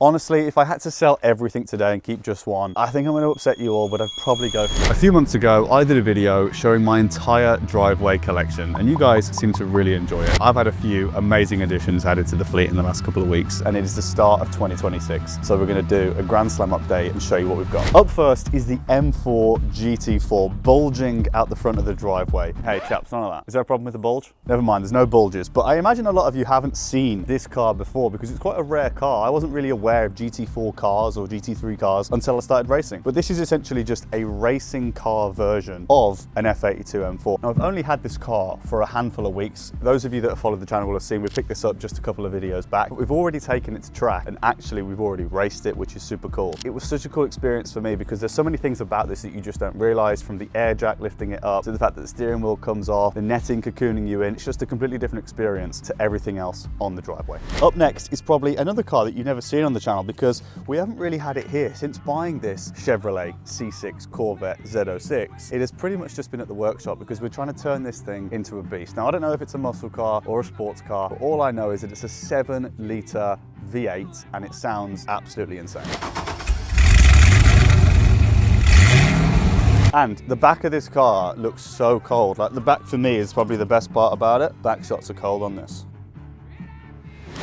Honestly, if I had to sell everything today and keep just one, I think I'm going to upset you all, but I'd probably go for... A few months ago, I did a video showing my entire driveway collection, and you guys seem to really enjoy it. I've had a few amazing additions added to the fleet in the last couple of weeks, and it is the start of 2026. So we're going to do a Grand Slam update and show you what we've got. Up first is the M4 GT4 bulging out the front of the driveway. Hey chaps, none of that. Is there a problem with the bulge? Never mind, there's no bulges, but I imagine a lot of you haven't seen this car before because it's quite a rare car. I wasn't really aware of GT4 cars or GT3 cars until I started racing. But this is essentially just a racing car version of an F82 M4. Now I've only had this car for a handful of weeks. Those of you that have followed the channel will have seen we picked this up just a couple of videos back. But we've already taken it to track and actually we've already raced it, which is super cool. It was such a cool experience for me because there's so many things about this that you just don't realize, from the air jack lifting it up to the fact that the steering wheel comes off, the netting cocooning you in. It's just a completely different experience to everything else on the driveway. Up next is probably another car that you've never seen on the channel because we haven't really had it here since buying this Chevrolet C6 Corvette Z06. It has pretty much just been at the workshop because we're trying to turn this thing into a beast. Now I don't know if it's a muscle car or a sports car, but all I know is that it's a 7-litre V8 and it sounds absolutely insane. And the back of this car looks so cold. Like, the back for me is probably the best part about it. Back shots are cold on this.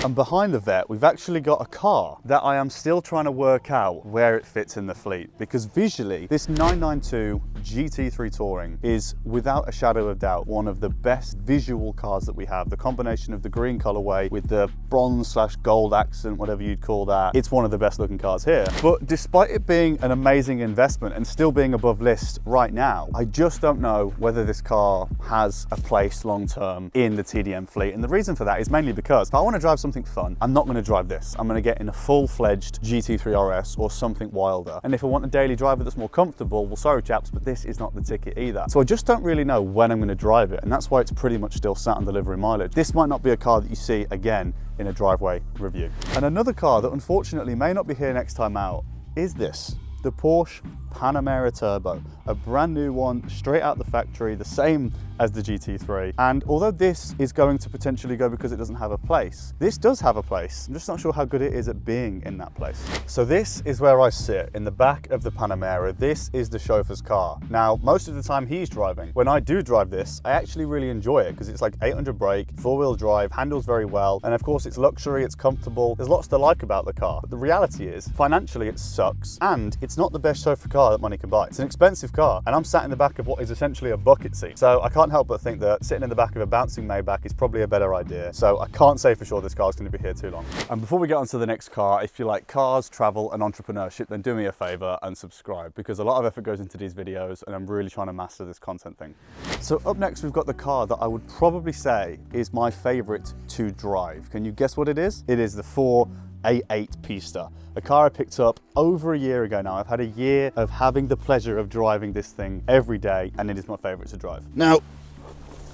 And behind the vet, we've actually got a car that I am still trying to work out where it fits in the fleet, because visually, this 992 GT3 Touring is without a shadow of doubt one of the best visual cars that we have. The combination of the green colorway with the bronze/gold accent, whatever you'd call that, it's one of the best looking cars here. But despite it being an amazing investment and still being above list right now, I just don't know whether this car has a place long term in the TDM fleet. And the reason for that is mainly because if I want to drive something fun, I'm not going to drive this. I'm going to get in a full-fledged GT3 RS or something wilder. And if I want a daily driver that's more comfortable, well, sorry chaps, but this is not the ticket either. So I just don't really know when I'm going to drive it, and that's why it's pretty much still sat on delivery mileage. This might not be a car that you see again in a driveway review. And another car that unfortunately may not be here next time out is this, the Porsche Panamera Turbo, a brand new one straight out the factory, the same as the GT3. And although this is going to potentially go because it doesn't have a place, this does have a place. I'm just not sure how good it is at being in that place. So this is where I sit, in the back of the Panamera. This is the chauffeur's car. Now, most of the time he's driving. When I do drive this, I actually really enjoy it because it's like 800 brake, 4-wheel drive, handles very well. And of course it's luxury, it's comfortable. There's lots to like about the car. But the reality is, financially it sucks, and it's not the best chauffeur car that money can buy. It's an expensive car, and I'm sat in the back of what is essentially a bucket seat. So I can't help but think that sitting in the back of a bouncing Maybach is probably a better idea. So I can't say for sure this car's going to be here too long. And before we get on to the next car, if you like cars, travel and entrepreneurship, then do me a favor and subscribe, because a lot of effort goes into these videos and I'm really trying to master this content thing. So up next we've got the car that I would probably say is my favorite to drive. Can you guess what it is? It is the Ford A8 Pista, a car I picked up over a year ago now. I've had a year of having the pleasure of driving this thing every day, and it is my favorite to drive. Now,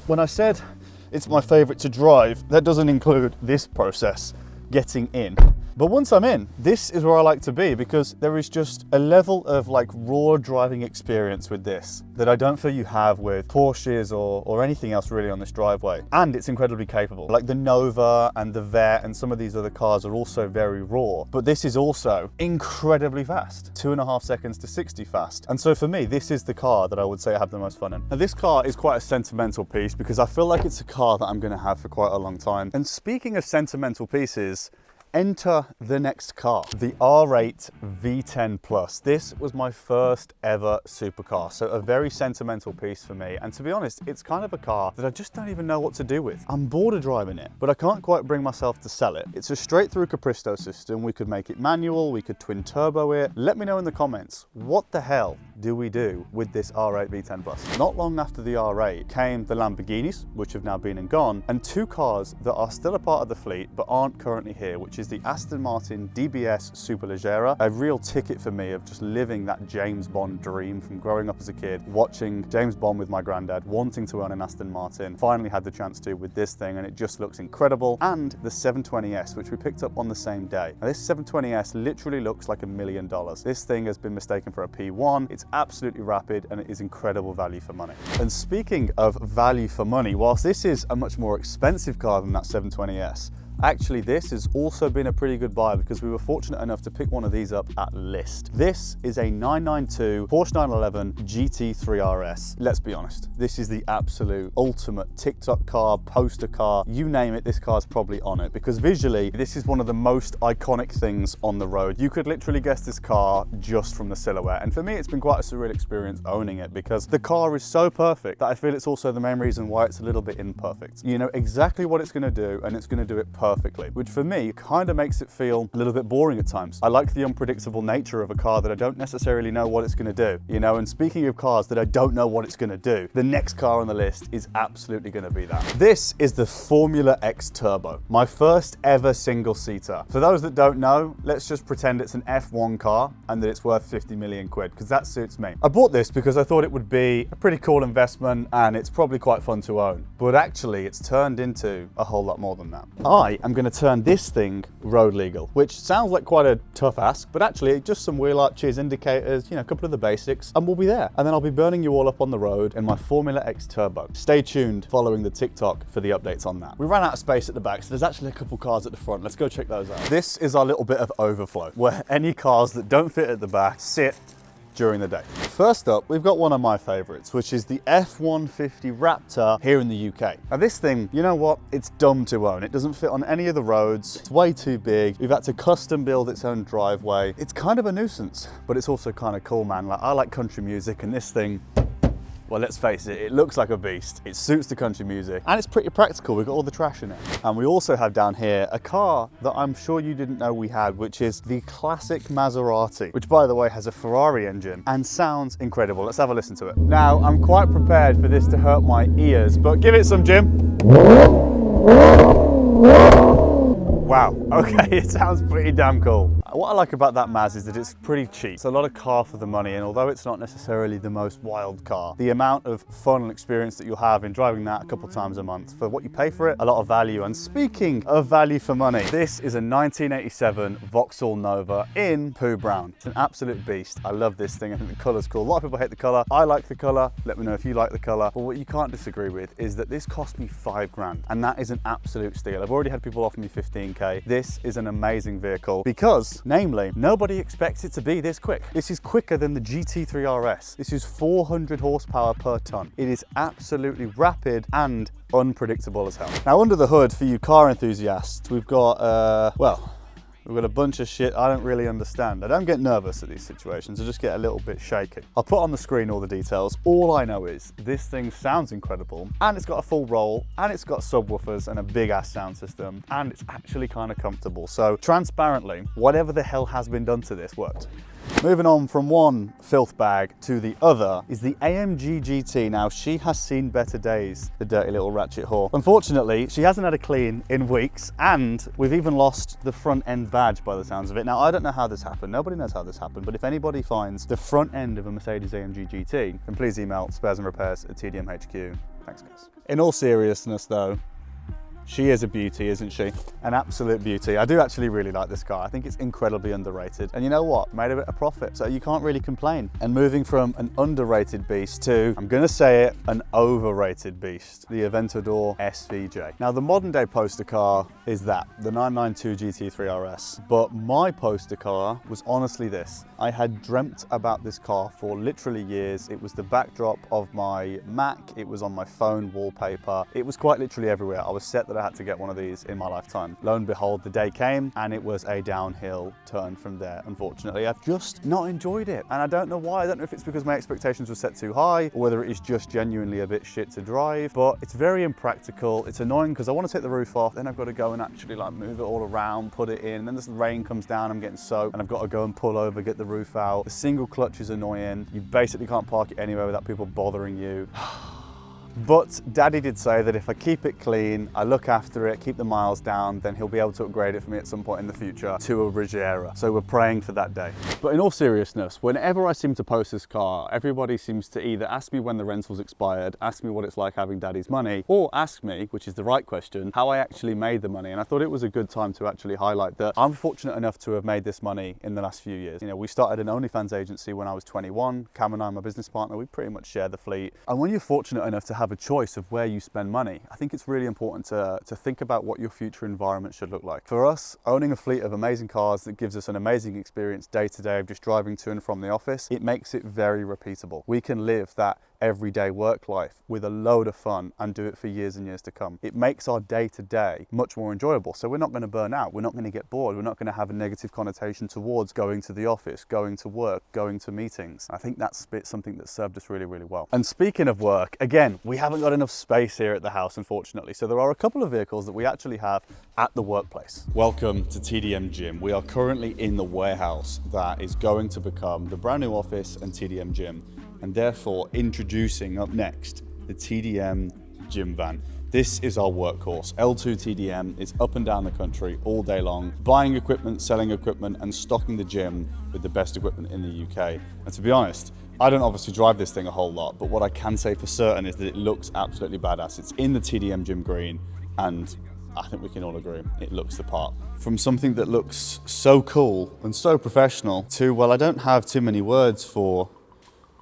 when I said it's my favorite to drive, that doesn't include this process, getting in. But once I'm in, this is where I like to be, because there is just a level of like raw driving experience with this that I don't feel you have with Porsches or anything else really on this driveway. And it's incredibly capable. Like the Nova and the Vet and some of these other cars are also very raw, but this is also incredibly fast, 2.5 seconds to 60 fast. And so for me, this is the car that I would say I have the most fun in. Now this car is quite a sentimental piece because I feel like it's a car that I'm going to have for quite a long time. And speaking of sentimental pieces, enter the next car, the R8 V10 Plus. This was my first ever supercar, so a very sentimental piece for me. And to be honest, it's kind of a car that I just don't even know what to do with. I'm bored of driving it, but I can't quite bring myself to sell it. It's a straight through Capristo system. We could make it manual, we could twin turbo it. Let me know in the comments, what the hell do we do with this R8 V10 Plus? Not long after the R8 came the Lamborghinis, which have now been and gone, and two cars that are still a part of the fleet but aren't currently here, which is the Aston Martin DBS Superleggera, a real ticket for me of just living that James Bond dream from growing up as a kid, watching James Bond with my granddad, wanting to own an Aston Martin. Finally had the chance to with this thing, and it just looks incredible. And the 720S, which we picked up on the same day. Now, this 720S literally looks like $1 million. This thing has been mistaken for a P1. It's absolutely rapid and it is incredible value for money. And speaking of value for money, whilst this is a much more expensive car than that 720S, Actually, this has also been a pretty good buy because we were fortunate enough to pick one of these up at list. This is a 992 Porsche 911 GT3 RS. Let's be honest, this is the absolute ultimate TikTok car, poster car, you name it, this car's probably on it, because visually, this is one of the most iconic things on the road. You could literally guess this car just from the silhouette. And for me, it's been quite a surreal experience owning it because the car is so perfect that I feel it's also the main reason why it's a little bit imperfect. You know exactly what it's going to do and it's going to do it perfectly, which for me kind of makes it feel a little bit boring at times. I like the unpredictable nature of a car that I don't necessarily know what it's going to do, you know. And speaking of cars that I don't know what it's going to do, the next car on the list is absolutely going to be that. This is the Formula X Turbo, my first ever single-seater. For those that don't know, let's just pretend it's an F1 car and that it's worth 50 million quid, because that suits me. I bought this because I thought it would be a pretty cool investment and it's probably quite fun to own, but actually it's turned into a whole lot more than that. I am going to turn this thing road legal, which sounds like quite a tough ask, but actually just some wheel arches, indicators, you know, a couple of the basics, and we'll be there. And then I'll be burning you all up on the road in my Formula X Turbo. Stay tuned following the TikTok for the updates on that. We ran out of space at the back, so there's actually a couple cars at the front. Let's go check those out. This is our little bit of overflow, where any cars that don't fit at the back sit during the day. First up, we've got one of my favorites, which is the F-150 Raptor here in the UK. Now this thing, you know what? It's dumb to own. It doesn't fit on any of the roads. It's way too big. We've had to custom build its own driveway. It's kind of a nuisance, but it's also kind of cool, man. Like, I like country music, and this thing, well, let's face it, it looks like a beast. It suits the country music and it's pretty practical. We've got all the trash in it. And we also have down here a car that I'm sure you didn't know we had, which is the classic Maserati, which by the way has a Ferrari engine and sounds incredible. Let's have a listen to it. Now, I'm quite prepared for this to hurt my ears, but give it some, Jim. Wow, okay, it sounds pretty damn cool. What I like about that Maz is that it's pretty cheap. It's a lot of car for the money, and although it's not necessarily the most wild car, the amount of fun and experience that you'll have in driving that a couple times a month, for what you pay for it, a lot of value. And speaking of value for money, this is a 1987 Vauxhall Nova in poo brown. It's an absolute beast. I love this thing. I think the color's cool. A lot of people hate the color. I like the color. Let me know if you like the color. But what you can't disagree with is that this cost me $5,000, and that is an absolute steal. I've already had people offer me 15K. This is an amazing vehicle because, namely, nobody expects it to be this quick. This is quicker than the GT3 RS. This is 400 horsepower per ton. It is absolutely rapid and unpredictable as hell. Now, under the hood, for you car enthusiasts, we've got, we've got a bunch of shit I don't really understand. I don't get nervous at these situations, I just get a little bit shaky. I'll put on the screen all the details. All I know is this thing sounds incredible, and it's got a full roll, and it's got subwoofers and a big ass sound system, and it's actually kind of comfortable. So transparently, whatever the hell has been done to this worked. Moving on from one filth bag to the other is the AMG GT. Now, she has seen better days, the dirty little ratchet whore. Unfortunately, she hasn't had a clean in weeks, and we've even lost the front end badge by the sounds of it. Now, I don't know how this happened. Nobody knows how this happened, but if anybody finds the front end of a Mercedes AMG GT, then please email sparesandrepairs@TDM HQ. Thanks, guys. In all seriousness, though, she is a beauty, isn't she? An absolute beauty. I do actually really like this car. I think it's incredibly underrated. And you know what? Made a bit of profit, so you can't really complain. And moving from an underrated beast to, I'm gonna say it, an overrated beast, the Aventador SVJ. Now, the modern day poster car is that, the 992 GT3 RS. But my poster car was honestly this. I had dreamt about this car for literally years. It was the backdrop of my Mac. It was on my phone wallpaper. It was quite literally everywhere. I was set that I had to get one of these in my lifetime. Lo and behold, the day came and it was a downhill turn from there. Unfortunately, I've just not enjoyed it. And I don't know why. I don't know if it's because my expectations were set too high or whether it is just genuinely a bit shit to drive, but it's very impractical. It's annoying because I want to take the roof off, then I've got to go and actually like move it all around, put it in, and then this rain comes down, I'm getting soaked, and I've got to go and pull over, get the roof out. The single clutch is annoying. You basically can't park it anywhere without people bothering you. But Daddy did say that if I keep it clean, I look after it, keep the miles down, then he'll be able to upgrade it for me at some point in the future to a Regera. So we're praying for that day. But in all seriousness, whenever I seem to post this car, everybody seems to either ask me when the rental's expired, ask me what it's like having Daddy's money, or ask me, which is the right question, how I actually made the money. And I thought it was a good time to actually highlight that I'm fortunate enough to have made this money in the last few years. You know, we started an OnlyFans agency when I was 21. Cam and I, my business partner, we pretty much share the fleet. And when you're fortunate enough to have have a choice of where you spend money, I think it's really important to think about what your future environment should look like. For us, owning a fleet of amazing cars that gives us an amazing experience day to day of just driving to and from the office, it makes it very repeatable. We can live that everyday work life with a load of fun and do it for years and years to come. It makes our day-to-day much more enjoyable. So we're not going to burn out, we're not going to get bored, we're not going to have a negative connotation towards going to the office, going to work, going to meetings. I think that's something that served us really, really well. And speaking of work, again, we haven't got enough space here at the house, unfortunately. So there are a couple of vehicles that we actually have at the workplace. Welcome to TDM Gym. We are currently in the warehouse that is going to become the brand new office and TDM Gym, and therefore introducing up next the TDM Gym Van. This is our workhorse. L2 TDM is up and down the country all day long, buying equipment, selling equipment, and stocking the gym with the best equipment in the UK. And to be honest, I don't obviously drive this thing a whole lot, but what I can say for certain is that it looks absolutely badass. It's in the TDM Gym green, and I think we can all agree it looks the part. From something that looks so cool and so professional to, well, I don't have too many words for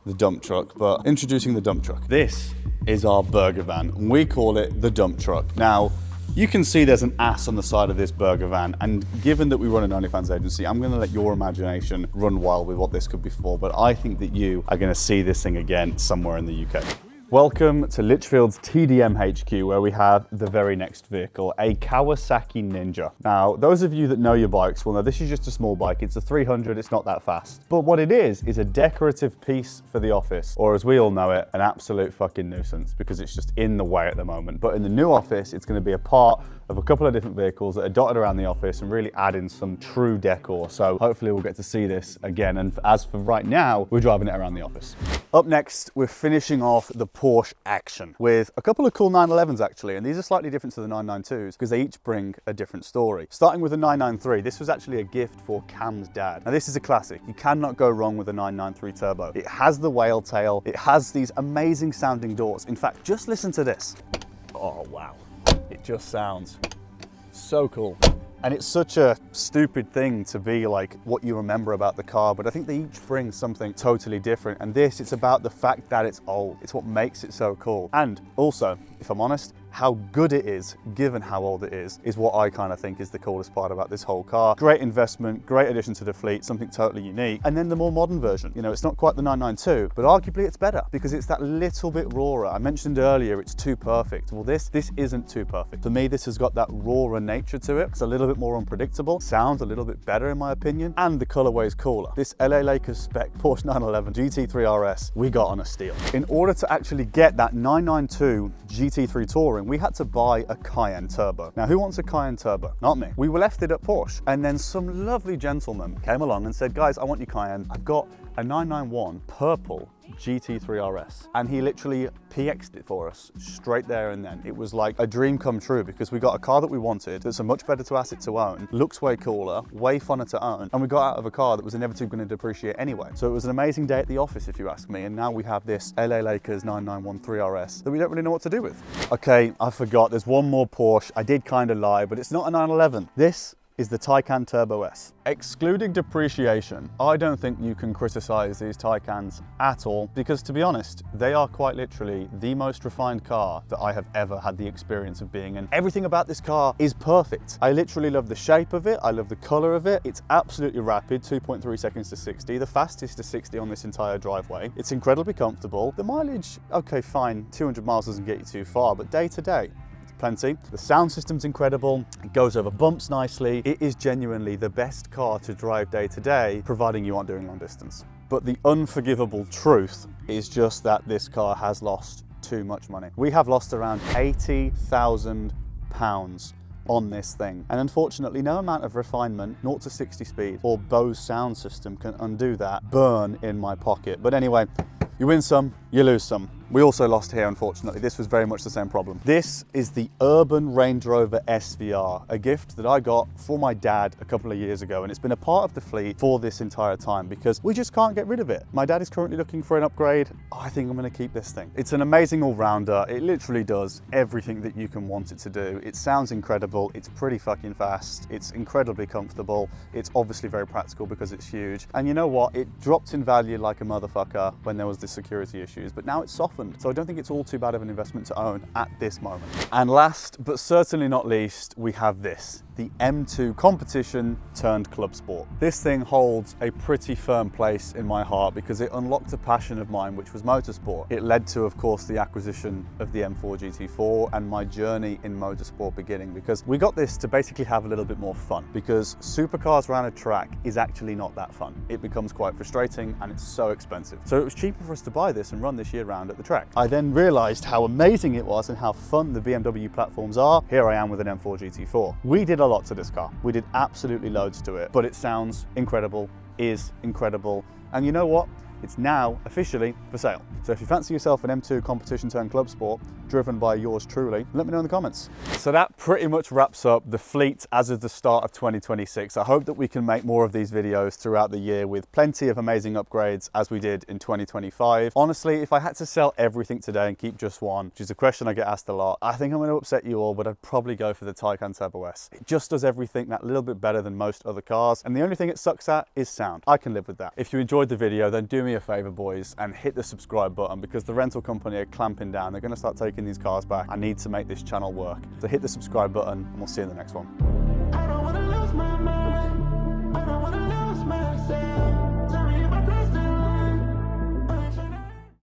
the dump truck, but introducing the dump truck. This is our burger van, and we call it the dump truck. Now, you can see there's an ass on the side of this burger van, and given that we run an OnlyFans agency, I'm gonna let your imagination run wild with what this could be for, but I think that you are gonna see this thing again somewhere in the UK. Welcome to Litchfield's TDM HQ, where we have the very next vehicle, a Kawasaki Ninja. Now, those of you that know your bikes will know this is just a small bike. It's a 300, it's not that fast. But what it is a decorative piece for the office, or as we all know it, an absolute fucking nuisance because it's just in the way at the moment. But in the new office, it's gonna be a part of a couple of different vehicles that are dotted around the office and really add in some true decor. So hopefully we'll get to see this again. And as for right now, we're driving it around the office. Up next, we're finishing off the Porsche action with a couple of cool 911s actually, and these are slightly different to the 992s because they each bring a different story. Starting with the 993, this was actually a gift for Cam's dad. Now this is a classic. You cannot go wrong with a 993 turbo. It has the whale tail, it has these amazing sounding doors. In fact, just listen to this. Oh wow, it just sounds so cool. And it's such a stupid thing to be like what you remember about the car, but I think they each bring something totally different. And this, it's about the fact that it's old. It's what makes it so cool. And also, if I'm honest, how good it is, given how old it is what I kind of think is the coolest part about this whole car. Great investment, great addition to the fleet, something totally unique. And then the more modern version, you know, it's not quite the 992, but arguably it's better because it's that little bit rawer. I mentioned earlier, it's too perfect. Well, this isn't too perfect. For me, this has got that rawer nature to it. It's a little bit more unpredictable, sounds a little bit better in my opinion, and the colorway is cooler. This LA Lakers spec Porsche 911 GT3 RS, we got on a steal. In order to actually get that 992 GT3 Touring, we had to buy a Cayenne Turbo. Now, who wants a Cayenne Turbo? Not me. We left it at Porsche, and then some lovely gentleman came along and said, guys, I want your Cayenne. I've got a 991 purple GT3 RS, and he literally PX'd it for us straight there and then. It was like a dream come true because we got a car that we wanted, that's a much better asset to own, looks way cooler, way funner to own, and we got out of a car that was inevitably going to depreciate anyway. So it was an amazing day at the office, if you ask me, and now we have this LA Lakers 9913 RS that we don't really know what to do with. Okay, I forgot, there's one more Porsche. I did kind of lie, but it's not a 911. This is the Taycan Turbo S. Excluding depreciation, I don't think you can criticize these Taycans at all because, to be honest, they are quite literally the most refined car that I have ever had the experience of being in. Everything about this car is perfect. I literally love the shape of it, I love the color of it. It's absolutely rapid, 2.3 seconds to 60, the fastest to 60 on this entire driveway. It's incredibly comfortable. The mileage, okay, fine, 200 miles doesn't get you too far, but day to day, plenty. The sound system's incredible. It goes over bumps nicely. It is genuinely the best car to drive day to day, providing you aren't doing long distance. But the unforgivable truth is just that this car has lost too much money. We have lost around £80,000 on this thing. And unfortunately, no amount of refinement, 0 to 60 speed, or Bose sound system can undo that burn in my pocket. But anyway, you win some, you lose some. We also lost here, unfortunately. This was very much the same problem. This is the Urban Range Rover SVR, a gift that I got for my dad a couple of years ago, and it's been a part of the fleet for this entire time because we just can't get rid of it. My dad is currently looking for an upgrade. I think I'm gonna keep this thing. It's an amazing all-rounder. It literally does everything that you can want it to do. It sounds incredible. It's pretty fucking fast. It's incredibly comfortable. It's obviously very practical because it's huge. And you know what? It dropped in value like a motherfucker when there was the security issues, but now it's softened orphaned. So I don't think it's all too bad of an investment to own at this moment. And last, but certainly not least, we have this, the M2 competition turned club sport. This thing holds a pretty firm place in my heart because it unlocked a passion of mine, which was motorsport. It led to, of course, the acquisition of the M4 GT4 and my journey in motorsport beginning, because we got this to basically have a little bit more fun, because supercars around a track is actually not that fun. It becomes quite frustrating and it's so expensive. So it was cheaper for us to buy this and run this year round at the track. I then realized how amazing it was and how fun the BMW platforms are. Here I am with an M4 GT4. We did a lot to this car. We did absolutely loads to it, but it sounds incredible, is incredible. And you know what? It's now officially for sale. So if you fancy yourself an M2 competition turned club sport, driven by yours truly, let me know in the comments. So that pretty much wraps up the fleet as of the start of 2026. I hope that we can make more of these videos throughout the year with plenty of amazing upgrades as we did in 2025. Honestly, if I had to sell everything today and keep just one, which is a question I get asked a lot, I think I'm going to upset you all, but I'd probably go for the Taycan Turbo S. It just does everything that little bit better than most other cars, and the only thing it sucks at is sound. I can live with that. If you enjoyed the video, then do me a favor, boys, and hit the subscribe button, because the rental company are clamping down. They're going to start taking these cars back. I need to make this channel work. So hit the subscribe button and we'll see you in the next one. I don't wanna lose my mind.